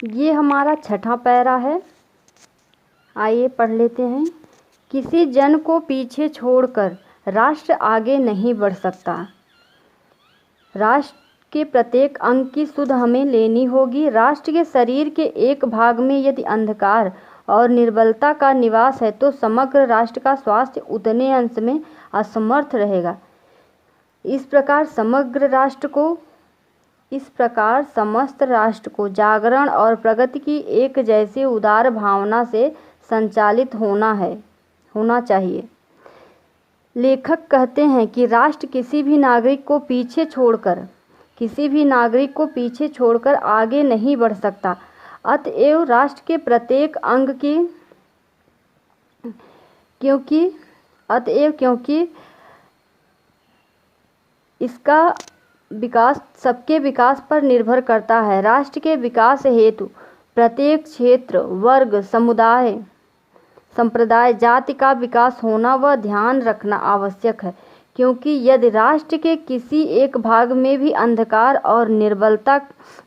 ये हमारा छठा पैरा है। आइए पढ़ लेते हैं। किसी जन को पीछे छोड़कर राष्ट्र आगे नहीं बढ़ सकता। राष्ट्र के प्रत्येक अंग की सुध हमें लेनी होगी। राष्ट्र के शरीर के एक भाग में यदि अंधकार और निर्बलता का निवास है तो समग्र राष्ट्र का स्वास्थ्य उतने अंश में असमर्थ रहेगा। इस प्रकार समस्त राष्ट्र को जागरण और प्रगति की एक जैसी उदार भावना से संचालित होना चाहिए। लेखक कहते हैं कि राष्ट्र किसी भी नागरिक को पीछे छोड़कर आगे नहीं बढ़ सकता। अतएव राष्ट्र के प्रत्येक अंग की क्योंकि इसका विकास सबके विकास पर निर्भर करता है। राष्ट्र के विकास हेतु प्रत्येक क्षेत्र, वर्ग, समुदाय, संप्रदाय, जाति का विकास होना व ध्यान रखना आवश्यक है। क्योंकि यदि राष्ट्र के किसी एक भाग में भी अंधकार और निर्बलता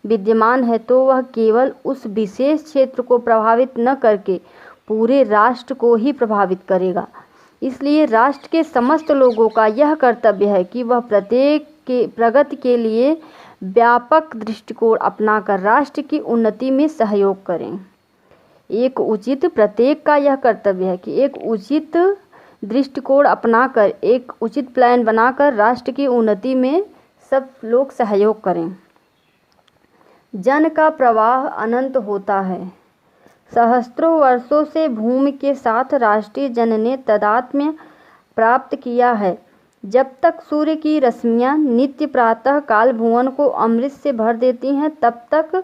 विद्यमान है तो वह केवल उस विशेष क्षेत्र को प्रभावित न करके पूरे राष्ट्र को ही प्रभावित करेगा। इसलिए राष्ट्र के समस्त लोगों का यह कर्तव्य है कि वह प्रत्येक के प्रगति के लिए व्यापक दृष्टिकोण अपनाकर राष्ट्र की उन्नति में सहयोग करें। प्रत्येक का यह कर्तव्य है कि एक उचित दृष्टिकोण अपनाकर एक उचित प्लान बनाकर राष्ट्र की उन्नति में सब लोग सहयोग करें। जन का प्रवाह अनंत होता है। सहस्त्रों वर्षों से भूमि के साथ राष्ट्रीय जन ने तादात्म्य प्राप्त किया है। जब तक सूर्य की रश्मियाँ नित्य प्रातः काल भुवन को अमृत से भर देती हैं तब तक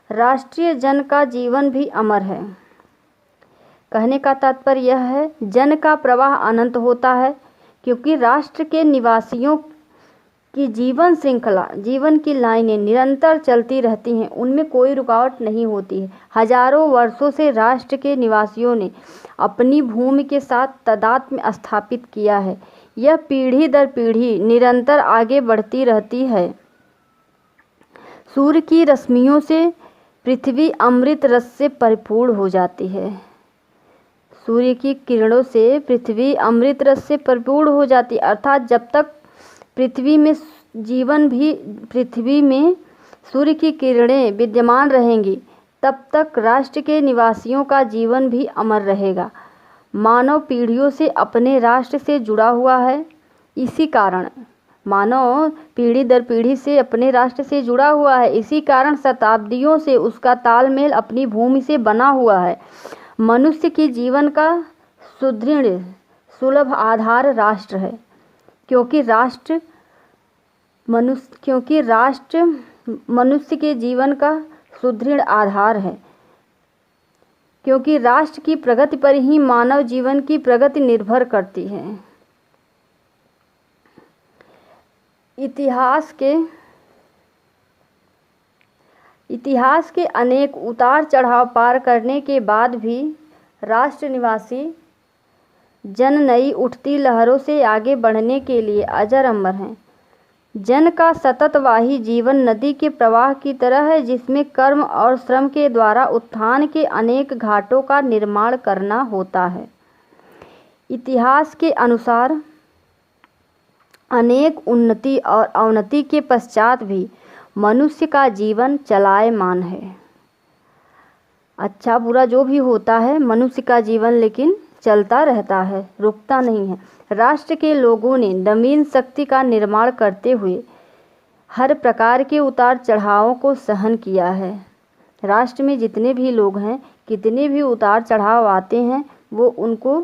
राष्ट्रीय जन का जीवन भी अमर है। कहने का तात्पर्य यह है, जन का प्रवाह अनंत होता है क्योंकि राष्ट्र के निवासियों की जीवन श्रृंखला, जीवन की लाइनें निरंतर चलती रहती हैं, उनमें कोई रुकावट नहीं होती है। हजारों वर्षों से राष्ट्र के निवासियों ने अपनी भूमि के साथ तादात्म्य स्थापित किया है। यह पीढ़ी दर पीढ़ी निरंतर आगे बढ़ती रहती है। सूर्य की रश्मियों से पृथ्वी अमृत रस से परिपूर्ण हो जाती है। सूर्य की किरणों से पृथ्वी अमृत रस से परिपूर्ण हो जाती है। अर्थात जब तक पृथ्वी में सूर्य की किरणें विद्यमान रहेंगी तब तक राष्ट्र के निवासियों का जीवन भी अमर रहेगा। मानव पीढ़ियों से अपने राष्ट्र से जुड़ा हुआ है। इसी कारण मानव पीढ़ी दर पीढ़ी से अपने राष्ट्र से जुड़ा हुआ है। इसी कारण शताब्दियों से उसका तालमेल अपनी भूमि से बना हुआ है। मनुष्य की जीवन का सुदृढ़ सुलभ आधार राष्ट्र है। क्योंकि राष्ट्र मनुष्य के जीवन का सुदृढ़ आधार है। क्योंकि राष्ट्र की प्रगति पर ही मानव जीवन की प्रगति निर्भर करती है। इतिहास के अनेक उतार चढ़ाव पार करने के बाद भी राष्ट्र निवासी जन नई उठती लहरों से आगे बढ़ने के लिए अजर अमर हैं। जन का सततवाही जीवन नदी के प्रवाह की तरह है जिसमें कर्म और श्रम के द्वारा उत्थान के अनेक घाटों का निर्माण करना होता है। इतिहास के अनुसार अनेक उन्नति और अवनति के पश्चात भी मनुष्य का जीवन चलायमान है। अच्छा बुरा जो भी होता है, मनुष्य का जीवन लेकिन चलता रहता है, रुकता नहीं है। राष्ट्र के लोगों ने नवीन शक्ति का निर्माण करते हुए हर प्रकार के उतार चढ़ावों को सहन किया है। राष्ट्र में जितने भी लोग हैं, कितने भी उतार चढ़ाव आते हैं, वो उनको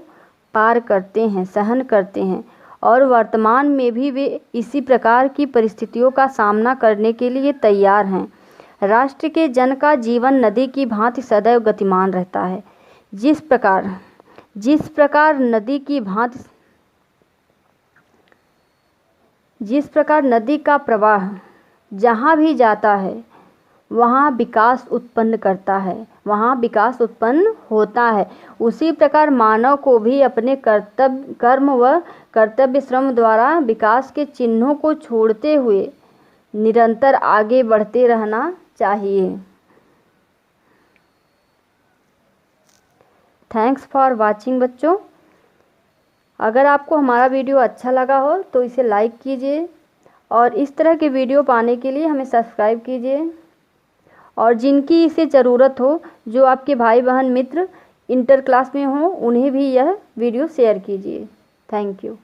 पार करते हैं, सहन करते हैं और वर्तमान में भी वे इसी प्रकार की परिस्थितियों का सामना करने के लिए तैयार हैं। राष्ट्र के जन का जीवन नदी की भांति सदैव गतिमान रहता है। जिस प्रकार नदी का प्रवाह जहाँ भी जाता है वहाँ विकास उत्पन्न करता है, वहाँ विकास उत्पन्न होता है, उसी प्रकार मानव को भी अपने कर्म व कर्तव्य श्रम द्वारा विकास के चिन्हों को छोड़ते हुए निरंतर आगे बढ़ते रहना चाहिए। थैंक्स फॉर वाचिंग बच्चों। अगर आपको हमारा वीडियो अच्छा लगा हो तो इसे लाइक कीजिए और इस तरह के वीडियो पाने के लिए हमें सब्सक्राइब कीजिए। और जिनकी इसे ज़रूरत हो, जो आपके भाई बहन मित्र इंटर क्लास में हों, उन्हें भी यह वीडियो शेयर कीजिए। Thank you.